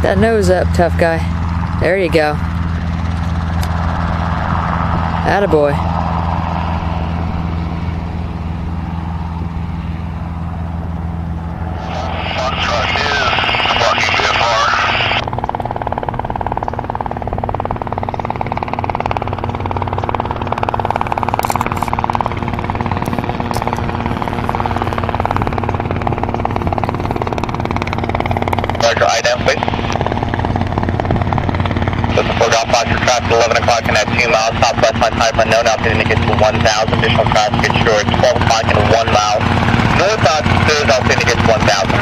Get that nose up, tough guy. There you go. Attaboy. Idem, please. So the foreground posture traffic 11 o'clock and at 2 miles, southwest line type unknown, altitude indicates 1,000, additional traffic assured 12 o'clock and 1 mile. Northbound, altitude indicates 1,000.